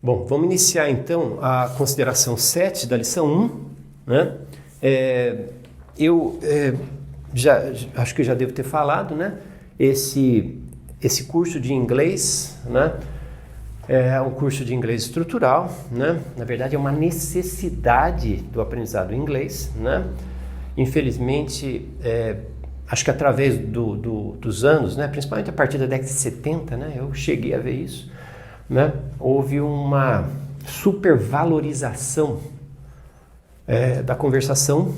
Bom, vamos iniciar então a consideração 7 da lição 1, né? Acho que eu já devo ter falado, né? Esse curso de inglês, né? É um curso de inglês estrutural, né? Na verdade é uma necessidade do aprendizado do inglês, né? Infelizmente, acho que através dos anos, né? Principalmente a partir da década de 70, né? Eu cheguei a ver isso, né? Houve uma supervalorização da conversação,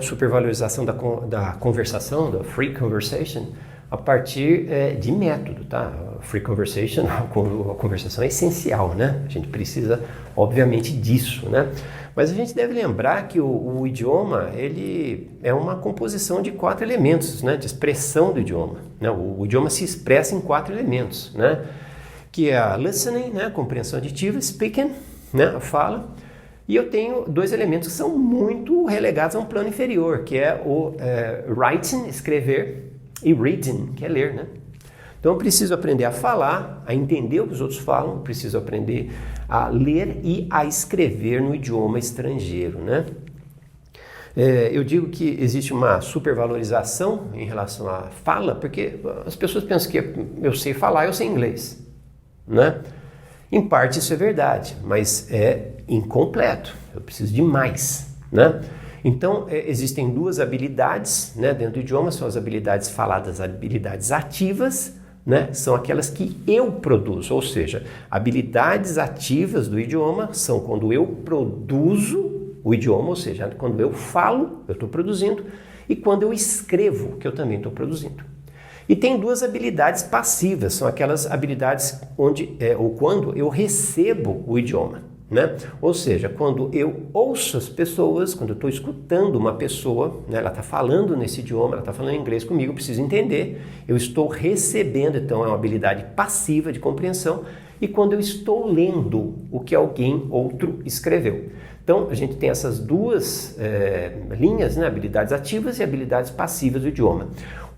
supervalorização da conversação, da free conversation, a partir de método, tá? Free conversation, a conversação é essencial, né? A gente precisa, obviamente, disso, né? Mas a gente deve lembrar que o idioma, ele é uma composição de 4 elementos, né? De expressão do idioma, né? O idioma se expressa em 4 elementos, né? Que é a listening, né? A compreensão auditiva, speaking, né? A fala. E eu tenho 2 elementos que são muito relegados a um plano inferior, que é o writing, escrever, e reading, que é ler, né? Então eu preciso aprender a falar, a entender o que os outros falam, preciso aprender a ler e a escrever no idioma estrangeiro, né? Eu digo que existe uma supervalorização em relação à fala, porque as pessoas pensam que eu sei falar, eu sei inglês, né? Em parte isso é verdade, mas é incompleto, eu preciso de mais, né? Então, existem 2 habilidades, né, dentro do idioma, são as habilidades faladas, habilidades ativas, né, são aquelas que eu produzo, ou seja, habilidades ativas do idioma são quando eu produzo o idioma, ou seja, quando eu falo, eu estou produzindo, e quando eu escrevo, que eu também estou produzindo. E tem 2 habilidades passivas, são aquelas habilidades quando eu recebo o idioma, né? Ou seja, quando eu ouço as pessoas, quando eu estou escutando uma pessoa, né, ela está falando nesse idioma, ela está falando inglês comigo, eu preciso entender, eu estou recebendo, então é uma habilidade passiva de compreensão, e quando eu estou lendo o que alguém outro escreveu. Então, a gente tem essas 2 linhas, né, habilidades ativas e habilidades passivas do idioma.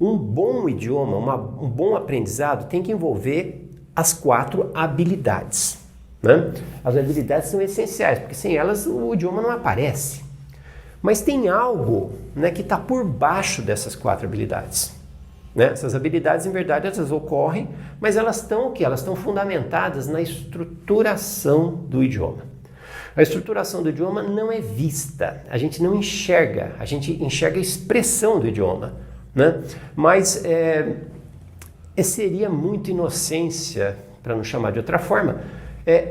Um bom idioma, um bom aprendizado tem que envolver as 4 habilidades, né? As habilidades são essenciais, porque sem elas o idioma não aparece. Mas tem algo, né, que está por baixo dessas 4 habilidades. Né? Essas habilidades, em verdade, elas ocorrem, mas elas estão o quê? Elas estão fundamentadas na estruturação do idioma. A estruturação do idioma não é vista, a gente não enxerga, a gente enxerga a expressão do idioma, né? Mas seria muita inocência, para não chamar de outra forma,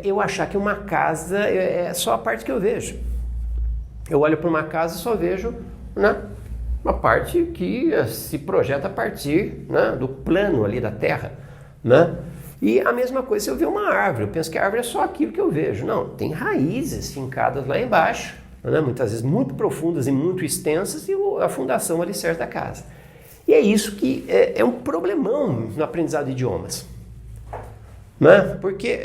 eu achar que uma casa é só a parte que eu vejo. Eu olho para uma casa e só vejo, né, uma parte que se projeta a partir, né, do plano ali da terra, né? E a mesma coisa se eu ver uma árvore, eu penso que a árvore é só aquilo que eu vejo. Não, tem raízes fincadas lá embaixo, né, muitas vezes muito profundas e muito extensas, e a fundação ali certa da casa. E é isso que é um problemão no aprendizado de idiomas, né? Porque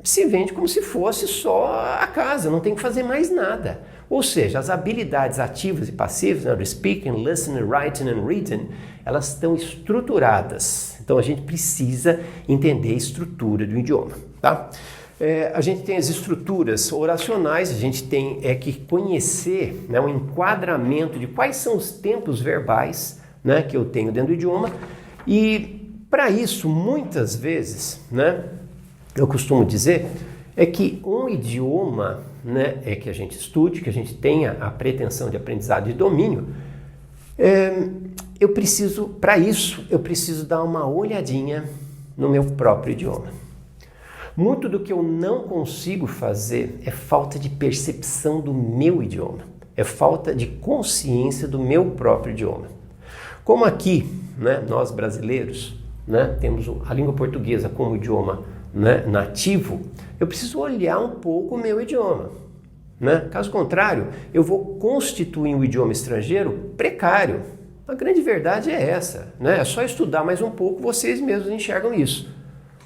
se vende como se fosse só a casa, não tem que fazer mais nada. Ou seja, as habilidades ativas e passivas, né, do speaking, listening, writing and reading, elas estão estruturadas. Então a gente precisa entender a estrutura do idioma, tá? A gente tem as estruturas oracionais, a gente tem que conhecer, né, um enquadramento de quais são os tempos verbais, né, que eu tenho dentro do idioma. E para isso, muitas vezes, né, eu costumo dizer que um idioma, né, que a gente estude, que a gente tenha a pretensão de aprendizado e domínio, para isso, eu preciso dar uma olhadinha no meu próprio idioma. Muito do que eu não consigo fazer é falta de percepção do meu idioma, é falta de consciência do meu próprio idioma. Como aqui, né, nós brasileiros, né, temos a língua portuguesa como idioma, né, nativo, eu preciso olhar um pouco o meu idioma, né? Caso contrário, eu vou constituir um idioma estrangeiro precário. A grande verdade é essa, né? É só estudar mais um pouco, vocês mesmos enxergam isso,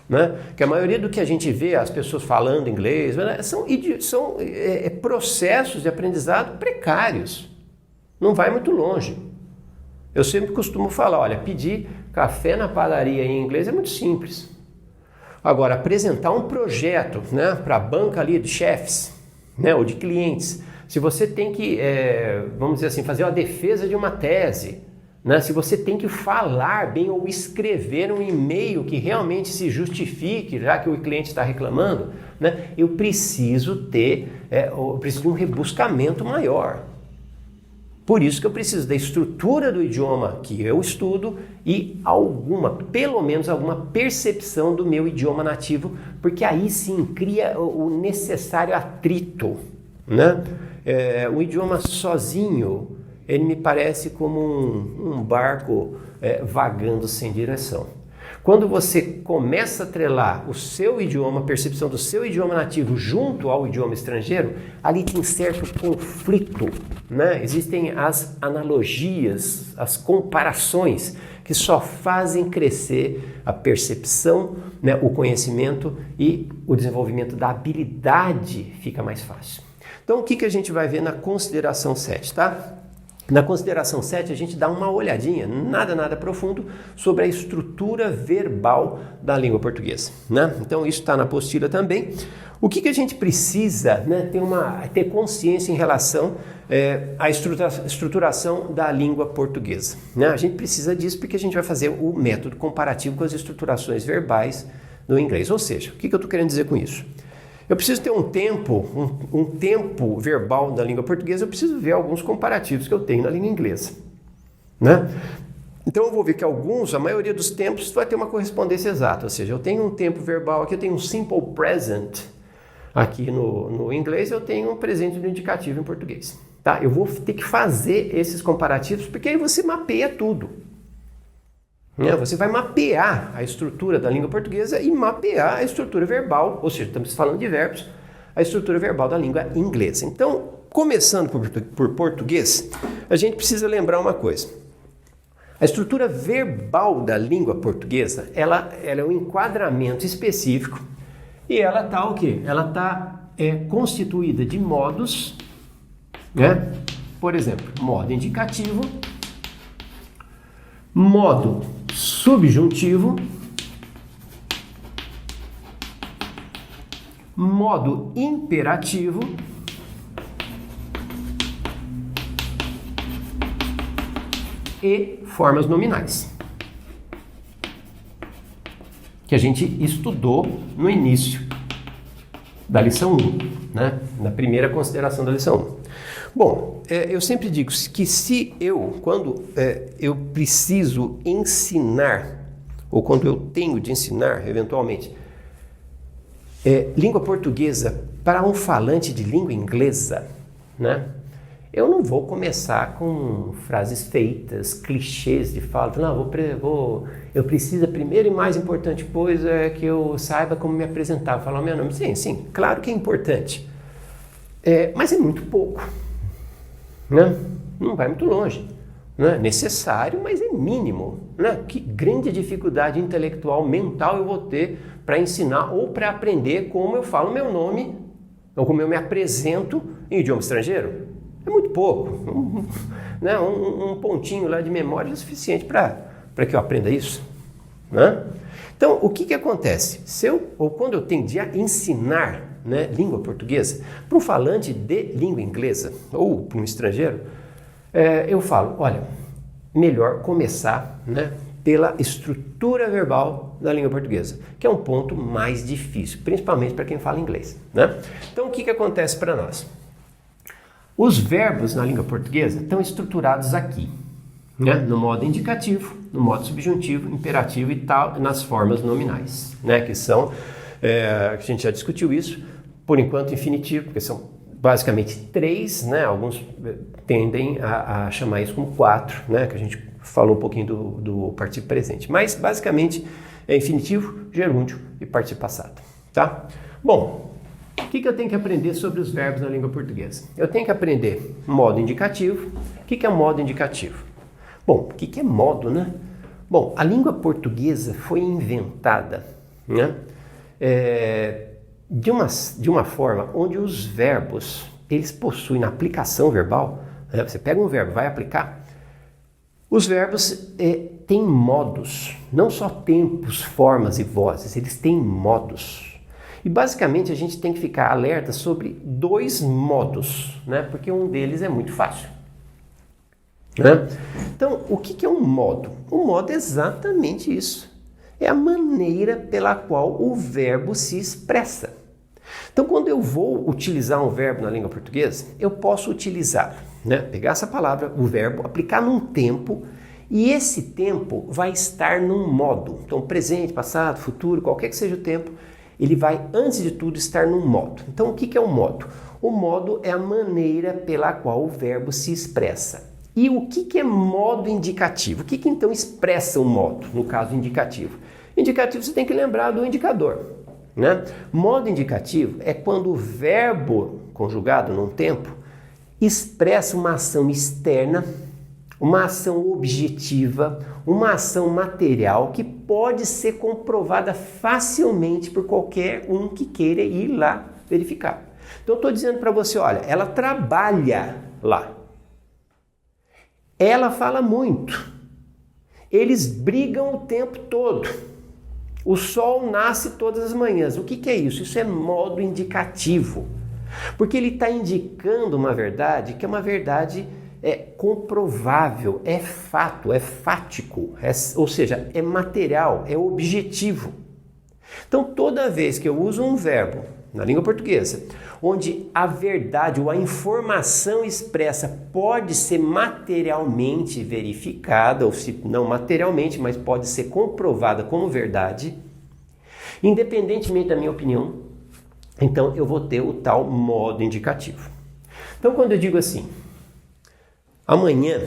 né? Que a maioria do que a gente vê, as pessoas falando inglês, né, são processos de aprendizado precários. Não vai muito longe. Eu sempre costumo falar, olha, pedir café na padaria em inglês é muito simples. Agora, apresentar um projeto, né, para a banca ali de chefes, né, ou de clientes, se você tem que, vamos dizer assim, fazer uma defesa de uma tese, né, se você tem que falar bem ou escrever um e-mail que realmente se justifique, já que o cliente está reclamando, né, eu preciso de um rebuscamento maior. Por isso que eu preciso da estrutura do idioma que eu estudo e pelo menos alguma percepção do meu idioma nativo, porque aí sim cria o necessário atrito, né? O idioma sozinho, ele me parece como um barco vagando sem direção. Quando você começa a atrelar o seu idioma, a percepção do seu idioma nativo junto ao idioma estrangeiro, ali tem certo conflito, né? Existem as analogias, as comparações que só fazem crescer a percepção, né, o conhecimento e o desenvolvimento da habilidade fica mais fácil. Então, o que a gente vai ver na consideração 7, tá? Na consideração 7, a gente dá uma olhadinha, nada profundo, sobre a estrutura verbal da língua portuguesa, né? Então, isso está na apostila também. O que a gente precisa, né, ter consciência em relação à estruturação da língua portuguesa, né? A gente precisa disso porque a gente vai fazer o método comparativo com as estruturações verbais do inglês. Ou seja, o que eu estou querendo dizer com isso? Eu preciso ter um tempo verbal da língua portuguesa, eu preciso ver alguns comparativos que eu tenho na língua inglesa, né? Então eu vou ver que a maioria dos tempos vai ter uma correspondência exata, ou seja, eu tenho um tempo verbal aqui, eu tenho um simple present aqui no inglês, eu tenho um presente do indicativo em português, tá? Eu vou ter que fazer esses comparativos, porque aí você mapeia tudo. Você vai mapear a estrutura da língua portuguesa e mapear a estrutura verbal, ou seja, estamos falando de verbos, a estrutura verbal da língua inglesa. Então, começando por português, a gente precisa lembrar uma coisa. A estrutura verbal da língua portuguesa, ela é um enquadramento específico e ela está o quê? Ela está constituída de modos, né? Por exemplo, modo indicativo, modo subjuntivo, modo imperativo e formas nominais, que a gente estudou no início da lição 1, né? Na primeira consideração da lição 1. Bom, eu sempre digo que quando eu preciso ensinar, ou quando eu tenho de ensinar, eventualmente, língua portuguesa para um falante de língua inglesa, né? Eu não vou começar com frases feitas, clichês de fala. Não, eu preciso, a primeira e mais importante coisa é que eu saiba como me apresentar, falar o meu nome. Sim, claro que é importante, mas é muito pouco. Né? Não vai muito longe, né? Necessário, mas é mínimo, né? Que grande dificuldade intelectual, mental eu vou ter para ensinar ou para aprender como eu falo meu nome ou como eu me apresento em idioma estrangeiro? É muito pouco, né? Um pontinho lá de memória é suficiente para que eu aprenda isso, né? Então, o que acontece? Quando eu tenho de ensinar, né, língua portuguesa para um falante de língua inglesa ou para um estrangeiro, eu falo, olha, melhor começar, né, pela estrutura verbal da língua portuguesa, que é um ponto mais difícil, principalmente para quem fala inglês, né? Então, o que acontece para nós? Os verbos na língua portuguesa estão estruturados aqui, né, no modo indicativo, no modo subjuntivo, imperativo e tal, nas formas nominais, né, que são, a gente já discutiu isso, por enquanto infinitivo, porque são basicamente 3, né, alguns tendem a chamar isso como 4, né, que a gente falou um pouquinho do participio presente, mas basicamente é infinitivo, gerúndio e participio passado, tá? Bom, o que eu tenho que aprender sobre os verbos na língua portuguesa? Eu tenho que aprender modo indicativo. O que é modo indicativo? Bom, o que é modo, né? Bom, a língua portuguesa foi inventada, né, de uma forma onde os verbos, eles possuem na aplicação verbal, né, você pega um verbo, vai aplicar, os verbos têm modos, não só tempos, formas e vozes, eles têm modos. E basicamente a gente tem que ficar alerta sobre 2 modos, né? Porque um deles é muito fácil. Né? Então, o que é um modo? Um modo é exatamente isso. É a maneira pela qual o verbo se expressa. Então, quando eu vou utilizar um verbo na língua portuguesa, eu posso utilizar, né? Pegar essa palavra, o verbo, aplicar num tempo, e esse tempo vai estar num modo. Então, presente, passado, futuro, qualquer que seja o tempo, ele vai, antes de tudo, estar num modo. Então, o que é um modo? O modo é a maneira pela qual o verbo se expressa. E o que é modo indicativo? O que então expressa o modo, no caso indicativo? Indicativo você tem que lembrar do indicador, né? Modo indicativo é quando o verbo conjugado num tempo expressa uma ação externa, uma ação objetiva, uma ação material que pode ser comprovada facilmente por qualquer um que queira ir lá verificar. Então eu estou dizendo para você, olha, ela trabalha lá. Ela fala muito. Eles brigam o tempo todo. O sol nasce todas as manhãs. O que é isso? Isso é modo indicativo. Porque ele está indicando uma verdade que é uma verdade comprovável, é fato, é fático, ou seja, é material, é objetivo. Então, toda vez que eu uso um verbo na língua portuguesa, onde a verdade ou a informação expressa pode ser materialmente verificada, ou se não materialmente, mas pode ser comprovada como verdade, independentemente da minha opinião, então eu vou ter o tal modo indicativo. Então, quando eu digo assim, amanhã,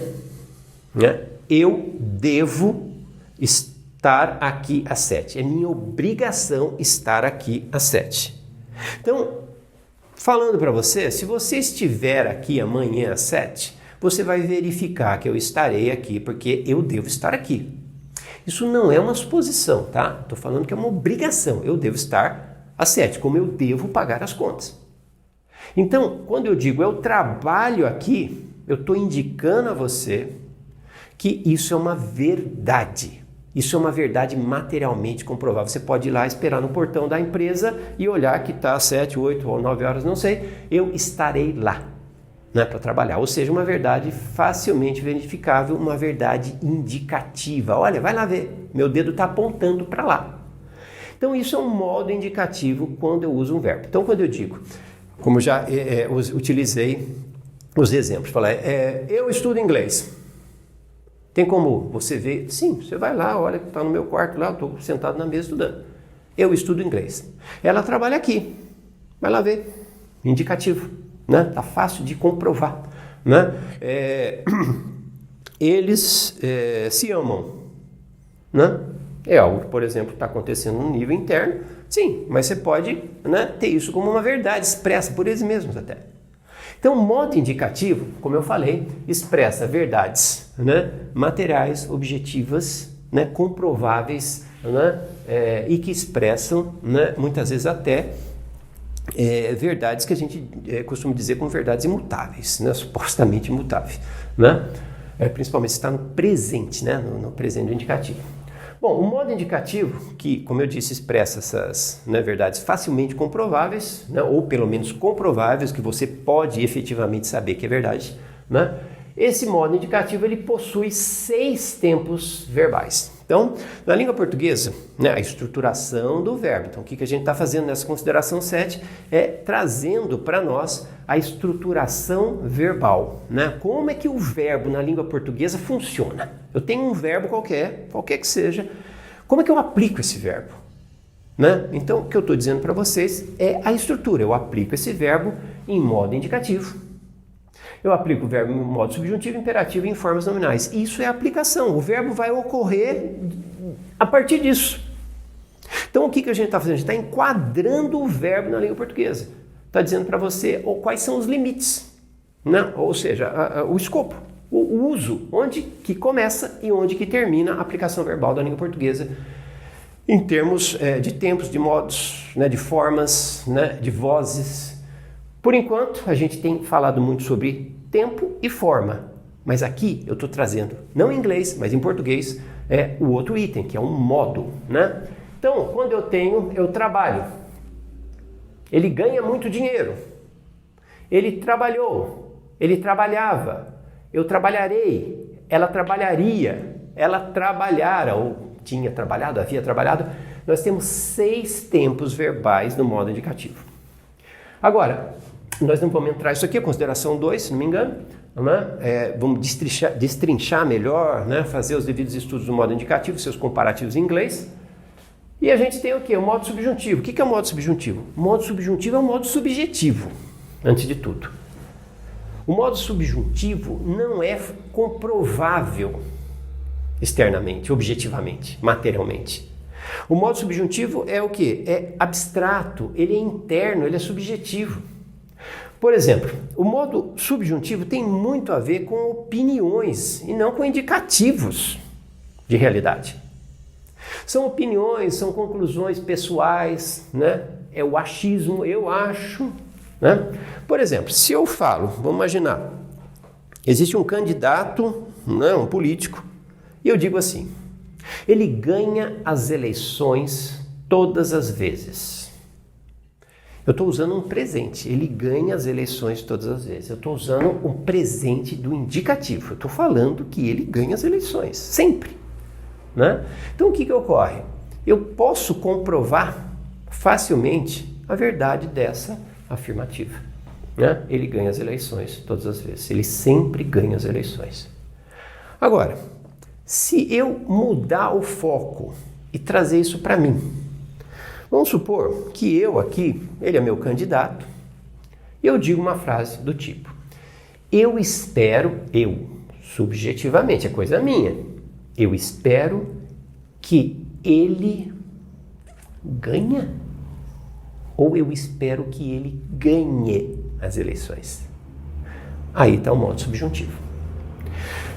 né, eu devo estar aqui às 7. É minha obrigação estar aqui às 7. Então, falando para você, se você estiver aqui amanhã às 7, você vai verificar que eu estarei aqui porque eu devo estar aqui. Isso não é uma suposição, tá? Estou falando que é uma obrigação. Eu devo estar às 7, como eu devo pagar as contas. Então, quando eu digo eu trabalho aqui, eu estou indicando a você que isso é uma verdade. Isso é uma verdade materialmente comprovável. Você pode ir lá esperar no portão da empresa e olhar que está às 7, 8 ou 9 horas, não sei, eu estarei lá, né, para trabalhar. Ou seja, uma verdade facilmente verificável, uma verdade indicativa. Olha, vai lá ver, meu dedo está apontando para lá. Então isso é um modo indicativo quando eu uso um verbo. Então quando eu digo, como eu já utilizei os exemplos, falar, eu estudo inglês. Tem como você ver? Sim, você vai lá, olha que está no meu quarto lá, eu estou sentado na mesa estudando. Eu estudo inglês. Ela trabalha aqui. Vai lá ver. Indicativo. Né? Tá fácil de comprovar. Né? Eles se amam. Né? É algo que, por exemplo, está acontecendo no nível interno. Sim, mas você pode, né, ter isso como uma verdade expressa por eles mesmos até. Então, o modo indicativo, como eu falei, expressa verdades, né, materiais, objetivas, né, comprováveis, né, e que expressam, né, muitas vezes até verdades que a gente costuma dizer como verdades imutáveis, né, supostamente imutáveis, né, principalmente se está no presente, né, no presente indicativo. Bom, o modo indicativo, que, como eu disse, expressa essas, né, verdades facilmente comprováveis, né, ou pelo menos comprováveis, que você pode efetivamente saber que é verdade, né? Esse modo indicativo ele possui 6 tempos verbais. Então, na língua portuguesa, né, a estruturação do verbo. Então, o que a gente está fazendo nessa consideração 7 é trazendo para nós a estruturação verbal. Né? Como é que o verbo na língua portuguesa funciona? Eu tenho um verbo qualquer que seja. Como é que eu aplico esse verbo? Né? Então, o que eu estou dizendo para vocês é a estrutura. Eu aplico esse verbo em modo indicativo. Eu aplico o verbo em modo subjuntivo, imperativo e em formas nominais. Isso é a aplicação. O verbo vai ocorrer a partir disso. Então, o que a gente está fazendo? A gente está enquadrando o verbo na língua portuguesa. Está dizendo para você quais são os limites, né? Ou seja, o escopo, o uso, onde que começa e onde que termina a aplicação verbal da língua portuguesa em termos de tempos, de modos, né, de formas, né, de vozes. Por enquanto, a gente tem falado muito sobre tempo e forma, mas aqui eu estou trazendo, não em inglês, mas em português, o outro item, que é um modo, né? Então, quando eu trabalho, ele ganha muito dinheiro, ele trabalhou, ele trabalhava, eu trabalharei, ela trabalharia, ela trabalhara, ou tinha trabalhado, havia trabalhado. Nós temos 6 tempos verbais no modo indicativo. Agora, nós não vamos entrar, isso aqui é consideração 2, se não me engano, né? Vamos destrinchar melhor, né? Fazer os devidos estudos do modo indicativo, seus comparativos em inglês. E a gente tem o quê? O modo subjuntivo. O que é o modo subjuntivo? O modo subjuntivo é um modo subjetivo, antes de tudo. O modo subjuntivo não é comprovável externamente, objetivamente, materialmente. O modo subjuntivo é o quê? É abstrato, ele é interno, ele é subjetivo. Por exemplo, o modo subjuntivo tem muito a ver com opiniões e não com indicativos de realidade. São opiniões, são conclusões pessoais, né? É o achismo, eu acho, né? Por exemplo, se eu falo, vamos imaginar, existe um candidato, né, um político, e eu digo assim, ele ganha as eleições todas as vezes. Eu estou usando um presente, ele ganha as eleições todas as vezes. Eu estou usando um presente do indicativo, eu estou falando que ele ganha as eleições, sempre. Né? Então o que ocorre? Eu posso comprovar facilmente a verdade dessa afirmativa. Né? Ele ganha as eleições todas as vezes, ele sempre ganha as eleições. Agora, se eu mudar o foco e trazer isso para mim, vamos supor que eu aqui, ele é meu candidato, e eu digo uma frase do tipo, eu espero, subjetivamente, é coisa minha, eu espero que ele ganhe, ou eu espero que ele ganhe as eleições. Aí está o modo subjuntivo.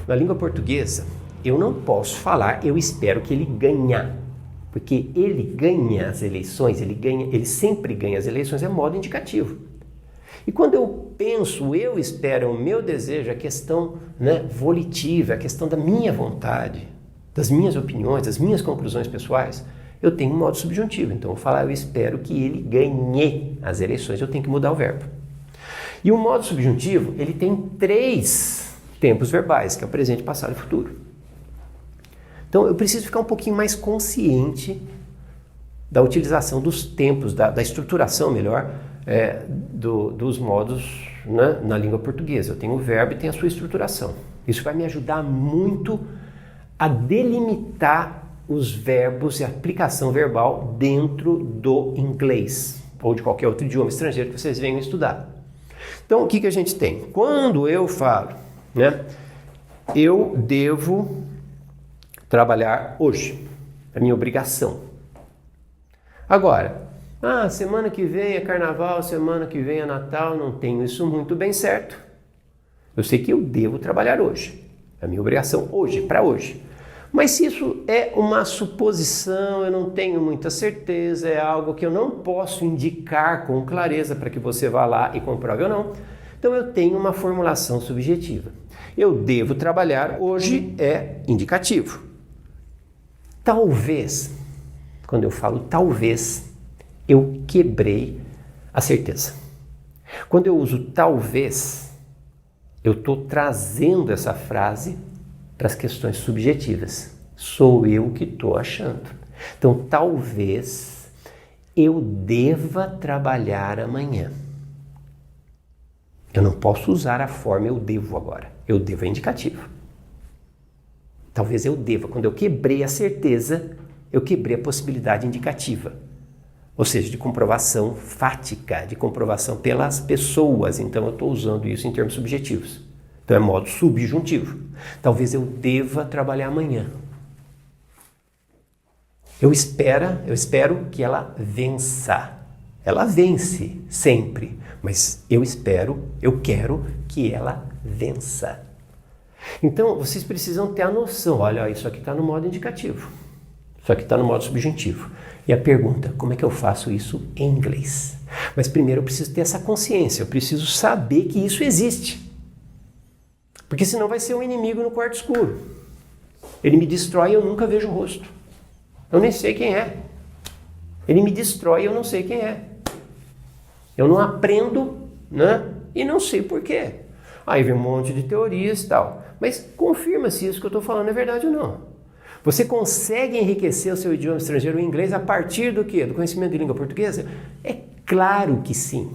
Na língua portuguesa, eu não posso falar eu espero que ele ganhe, porque ele ganha as eleições, ele sempre ganha as eleições, é modo indicativo. E quando eu penso, eu espero, é o meu desejo, a questão, né, volitiva, a questão da minha vontade, das minhas opiniões, das minhas conclusões pessoais, eu tenho um modo subjuntivo. Então, eu vou falar, eu espero que ele ganhe as eleições, eu tenho que mudar o verbo. E o modo subjuntivo, ele tem 3 tempos verbais, que é o presente, passado e futuro. Então, eu preciso ficar um pouquinho mais consciente da utilização dos tempos, da estruturação, melhor, dos modos, né, na língua portuguesa. Eu tenho o verbo e tenho a sua estruturação. Isso vai me ajudar muito a delimitar os verbos e a aplicação verbal dentro do inglês ou de qualquer outro idioma estrangeiro que vocês venham estudar. Então, o que a gente tem? Quando eu falo, né, eu devo trabalhar hoje, é minha obrigação. Agora, semana que vem é carnaval, semana que vem é Natal, não tenho isso muito bem certo. Eu sei que eu devo trabalhar hoje, é minha obrigação hoje, para hoje. Mas se isso é uma suposição, eu não tenho muita certeza, é algo que eu não posso indicar com clareza para que você vá lá e comprove ou não, então eu tenho uma formulação subjetiva. Eu devo trabalhar hoje é indicativo. Talvez, quando eu falo talvez, eu quebrei a certeza. Quando eu uso talvez, eu estou trazendo essa frase para as questões subjetivas. Sou eu que estou achando. Então, talvez eu deva trabalhar amanhã. Eu não posso usar a forma eu devo agora. Eu devo é indicativo. Talvez eu deva. Quando eu quebrei a certeza, eu quebrei a possibilidade indicativa. Ou seja, de comprovação fática, de comprovação pelas pessoas. Então, eu estou usando isso em termos subjetivos. Então, é modo subjuntivo. Talvez eu deva trabalhar amanhã. Eu espero que ela vença. Ela vence sempre, mas eu quero que ela vença. Então, vocês precisam ter a noção, olha, isso aqui está no modo indicativo, isso aqui está no modo subjuntivo. E a pergunta, como é que eu faço isso em inglês? Mas primeiro eu preciso ter essa consciência, eu preciso saber que isso existe. Porque senão vai ser um inimigo no quarto escuro. Ele me destrói e eu nunca vejo o rosto. Eu nem sei quem é. Ele me destrói e eu não sei quem é. Eu não aprendo, né? E não sei por quê. Aí vem um monte de teorias e tal. Mas confirma se isso que eu estou falando é verdade ou não. Você consegue enriquecer o seu idioma estrangeiro, o inglês, a partir do quê? Do conhecimento de língua portuguesa? É claro que sim.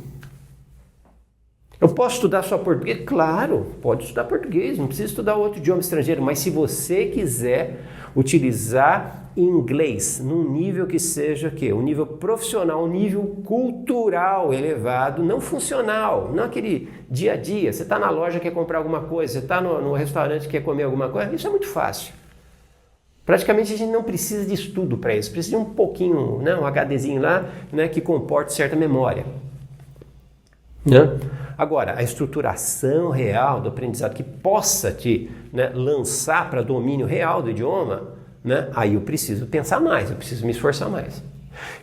Eu posso estudar só português? Claro, pode estudar português, não precisa estudar outro idioma estrangeiro, mas se você quiser utilizar inglês num nível que seja um nível profissional, um nível cultural elevado, não funcional, não aquele dia a dia, você está na loja quer comprar alguma coisa, você está no restaurante quer comer alguma coisa, isso é muito fácil. Praticamente a gente não precisa de estudo para isso, precisa de um pouquinho, né, um HDzinho lá, né, que comporte certa memória. Né? Agora, a estruturação real do aprendizado que possa te, né, lançar para domínio real do idioma, né, aí eu preciso pensar mais, eu preciso me esforçar mais.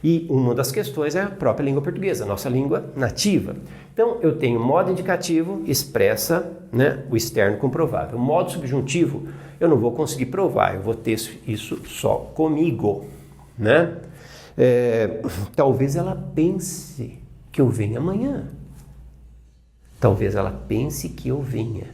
E uma das questões é a própria língua portuguesa, a nossa língua nativa. Então, eu tenho modo indicativo, expressa, né, o externo comprovável. O modo subjuntivo, eu não vou conseguir provar, eu vou ter isso só comigo. Né? Talvez ela pense que eu venha amanhã. Talvez ela pense que eu venha.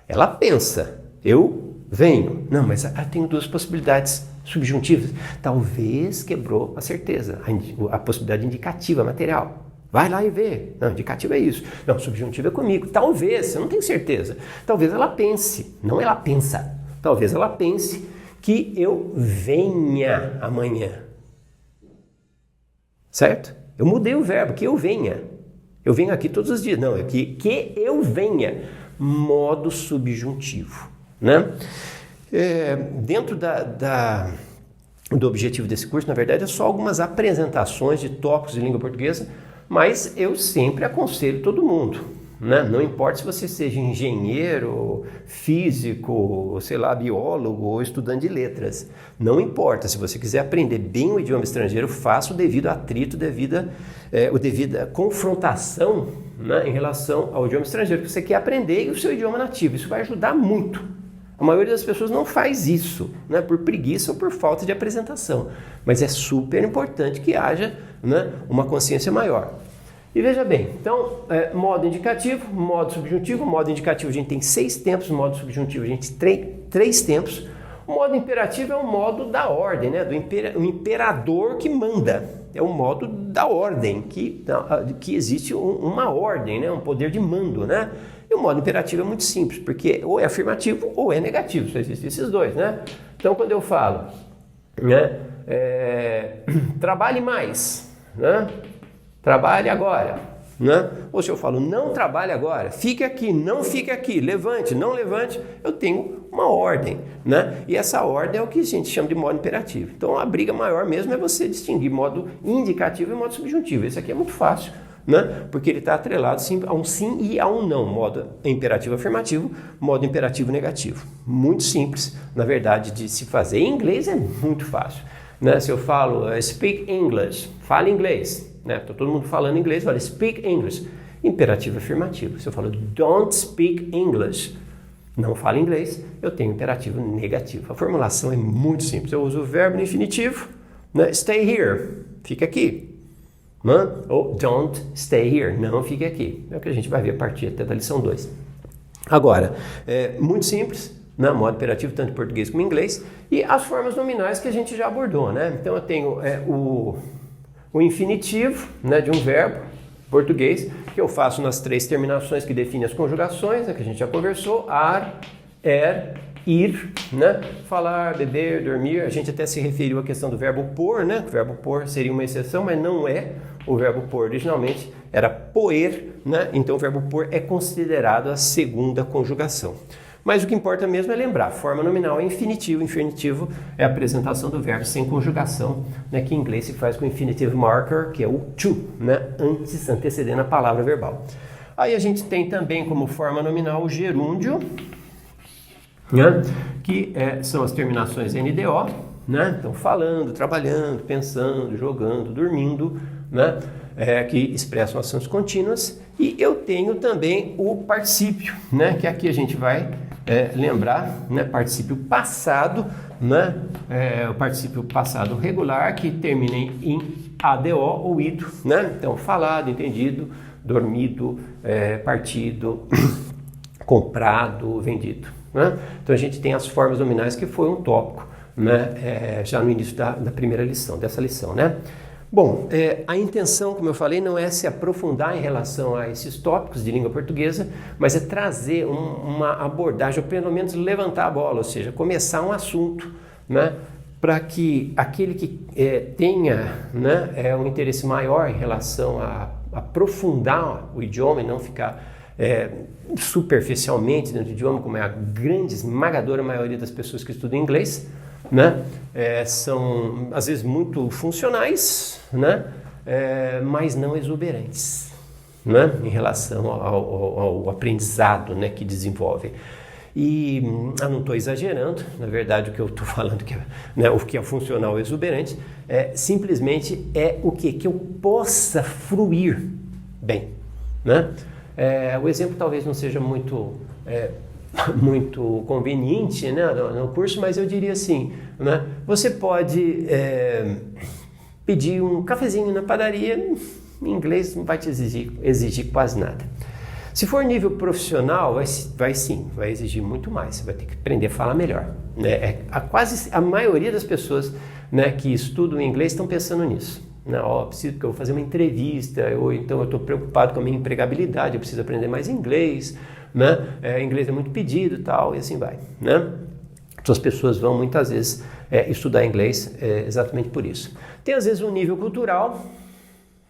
Ela pensa, eu venho. Não, mas tenho duas possibilidades subjuntivas. Talvez quebrou a certeza, a possibilidade indicativa, material. Vai lá e vê. Não, indicativo é isso. Não, subjuntivo é comigo. Talvez, eu não tenho certeza. Talvez ela pense, não ela pensa. Talvez ela pense que eu venha amanhã. Certo? Eu mudei o verbo, que eu venha. Eu venho aqui todos os dias. Não, é que eu venha. Modo subjuntivo. Né? Dentro do objetivo desse curso, na verdade, é só algumas apresentações de tópicos de língua portuguesa, mas eu sempre aconselho todo mundo. Né? Não importa se você seja engenheiro, físico, sei lá, biólogo ou estudante de letras. Não importa. Se você quiser aprender bem o idioma estrangeiro, faça o devido atrito, a devida confrontação, né, em relação ao idioma estrangeiro que você quer aprender e o seu idioma nativo. Isso vai ajudar muito. A maioria das pessoas não faz isso, né, por preguiça ou por falta de apresentação. Mas é super importante que haja, né, uma consciência maior. E veja bem, então, modo indicativo, modo subjuntivo. Modo indicativo a gente tem 6 tempos, modo subjuntivo a gente tem 3 tempos. O modo imperativo é o modo da ordem, né? O imperador que manda. É o modo da ordem, que existe uma ordem, né? Um poder de mando, né? E o modo imperativo é muito simples, porque ou é afirmativo ou é negativo, só existem esses dois, né? Então, quando eu falo, né, trabalhe mais, né? Trabalhe agora, né? Ou se eu falo não trabalhe agora, fique aqui, não fique aqui, levante, não levante, eu tenho uma ordem, né? E essa ordem é o que a gente chama de modo imperativo. Então a briga maior mesmo é você distinguir modo indicativo e modo subjuntivo. Esse aqui é muito fácil, né? Porque ele está atrelado a um sim e a um não. Modo imperativo afirmativo, modo imperativo negativo. Muito simples, na verdade, de se fazer. Em inglês é muito fácil, né? Se eu falo speak English, fale inglês. Né? Tá todo mundo falando inglês, olha, speak English. Imperativo afirmativo. Se eu falo don't speak English, não fala inglês, eu tenho imperativo negativo. A formulação é muito simples. Eu uso o verbo no infinitivo, né? Stay here, fica aqui. Né? Ou don't stay here, não fique aqui. É o que a gente vai ver a partir até da lição 2. Agora, muito simples, né? Modo imperativo tanto em português como em inglês. E as formas nominais que a gente já abordou. Né? Então eu tenho o infinitivo, né, de um verbo português, que eu faço nas 3 terminações que definem as conjugações, né, que a gente já conversou, ar, ir, né, falar, beber, dormir. A gente até se referiu à questão do verbo pôr, né, o verbo pôr seria uma exceção, mas não é. O verbo pôr originalmente era poer, né, então o verbo pôr é considerado a segunda conjugação. Mas o que importa mesmo é lembrar, forma nominal é infinitivo. Infinitivo é a apresentação do verbo sem conjugação, né, que em inglês se faz com infinitive marker, que é o to, né, antecedendo a palavra verbal. Aí a gente tem também como forma nominal o gerúndio, né, que são as terminações NDO, né, então falando, trabalhando, pensando, jogando, dormindo, né, que expressam ações contínuas. E eu tenho também o particípio, né, que aqui a gente vai lembrar, né, particípio passado, né, o particípio passado regular que termina em ADO ou ido, né? Então, falado, entendido, dormido, partido, comprado, vendido, né? Então, a gente tem as formas nominais, que foi um tópico, né, já no início da primeira lição, dessa lição, né? Bom, a intenção, como eu falei, não é se aprofundar em relação a esses tópicos de língua portuguesa, mas é trazer uma abordagem, ou pelo menos levantar a bola, ou seja, começar um assunto, né, para que aquele que tenha, né, um interesse maior em relação a aprofundar o idioma e não ficar superficialmente dentro do idioma, como é a grande, esmagadora maioria das pessoas que estudam inglês, né? São às vezes muito funcionais, né? Mas não exuberantes, né? Em relação ao aprendizado, né, que desenvolvem. E eu não estou exagerando, na verdade o que eu estou falando, né, o que é funcional e exuberante, simplesmente é o que eu possa fruir bem, né? O exemplo talvez não seja muito conveniente, né, no curso, mas eu diria assim, né, você pode pedir um cafezinho na padaria, em inglês não vai te exigir quase nada. Se for nível profissional, vai exigir muito mais, você vai ter que aprender a falar melhor, né? Quase a maioria das pessoas, né, que estudam inglês estão pensando nisso. Preciso que eu vou fazer uma entrevista, ou então eu estou preocupado com a minha empregabilidade, eu preciso aprender mais inglês, né? Inglês é muito pedido e tal, e assim vai, né? Então as pessoas vão muitas vezes estudar inglês exatamente por isso. Tem às vezes um nível cultural,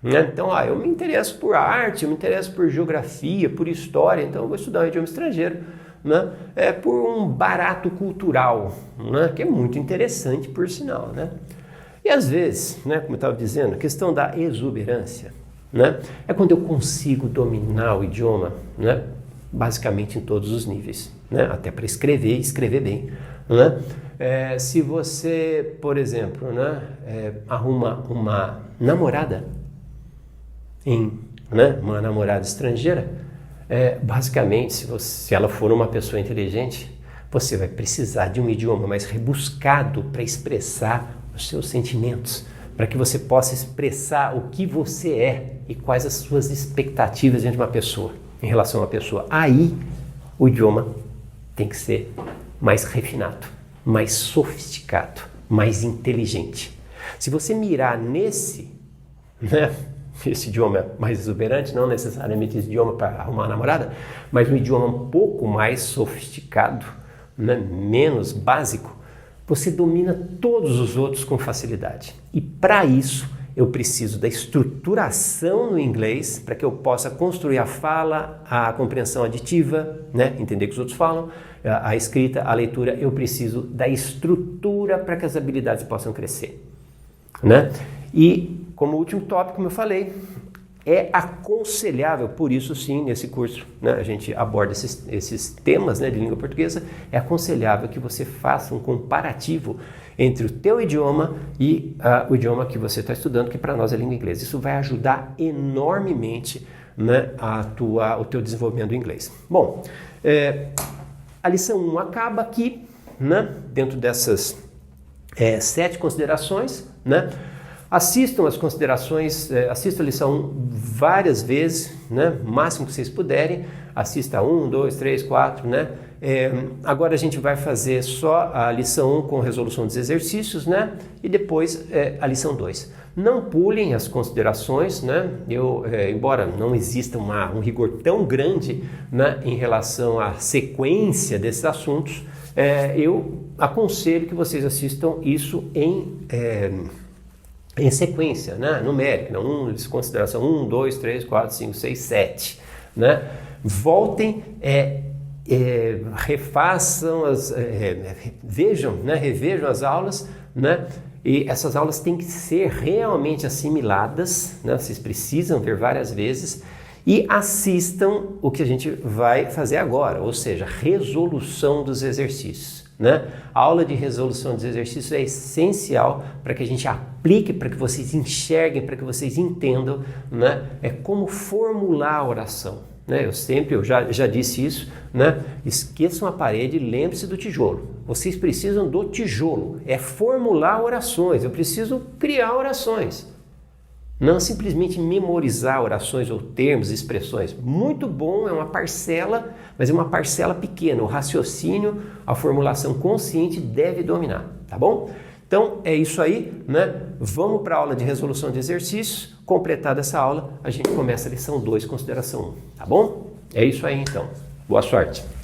né? Então eu me interesso por arte, eu me interesso por geografia, por história, então eu vou estudar um idioma estrangeiro, né? Por um barato cultural, né? Que é muito interessante por sinal, né? E às vezes, né, como eu estava dizendo, a questão da exuberância, né, é quando eu consigo dominar o idioma, né, basicamente em todos os níveis, né, até para escrever e escrever bem, né? Se você, por exemplo, né, arruma uma namorada, né, uma namorada estrangeira, basicamente, se ela for uma pessoa inteligente, você vai precisar de um idioma mais rebuscado para expressar os seus sentimentos, para que você possa expressar o que você é e quais as suas expectativas diante de uma pessoa, em relação a uma pessoa. Aí, o idioma tem que ser mais refinado, mais sofisticado, mais inteligente. Se você mirar nesse, né, esse idioma mais exuberante, não necessariamente esse idioma para arrumar uma namorada, mas um idioma um pouco mais sofisticado, né, menos básico, você domina todos os outros com facilidade. E para isso, eu preciso da estruturação no inglês, para que eu possa construir a fala, a compreensão aditiva, né? Entender o que os outros falam, a escrita, a leitura. Eu preciso da estrutura para que as habilidades possam crescer, né? E, como último tópico, como eu falei, é aconselhável, por isso sim, nesse curso, né, a gente aborda esses temas, né, de língua portuguesa, é aconselhável que você faça um comparativo entre o teu idioma e o idioma que você está estudando, que para nós é língua inglesa. Isso vai ajudar enormemente, né, o teu desenvolvimento do inglês. Bom, a lição 1 acaba aqui, né, dentro dessas 7 considerações, né? Assistam as considerações, assistam a lição 1 várias vezes, né? O máximo que vocês puderem, assista 1, 2, 3, 4, né? Agora a gente vai fazer só a lição 1 com resolução dos exercícios, né? E depois a lição 2. Não pulem as considerações, né? Embora não exista um rigor tão grande, né, em relação à sequência desses assuntos, eu aconselho que vocês assistam isso em sequência, né, numérica, consideração 1, 2, 3, 4, 5, 6, 7, né? Voltem, refaçam, vejam, né, revejam as aulas, né? E essas aulas têm que ser realmente assimiladas, né? Vocês precisam ver várias vezes e assistam o que a gente vai fazer agora, ou seja, resolução dos exercícios, né? A aula de resolução dos exercícios é essencial para que a gente aplique, para que vocês enxerguem, para que vocês entendam, né, como formular a oração. né? Eu já disse isso, né? Esqueçam a parede, lembre-se do tijolo. Vocês precisam do tijolo, é formular orações, eu preciso criar orações. Não simplesmente memorizar orações ou termos, expressões. Muito bom, é uma parcela, mas é uma parcela pequena. O raciocínio, a formulação consciente deve dominar, tá bom? Então é isso aí, né? Vamos para a aula de resolução de exercícios. Completada essa aula, a gente começa a lição 2, consideração 1, tá bom? É isso aí então. Boa sorte!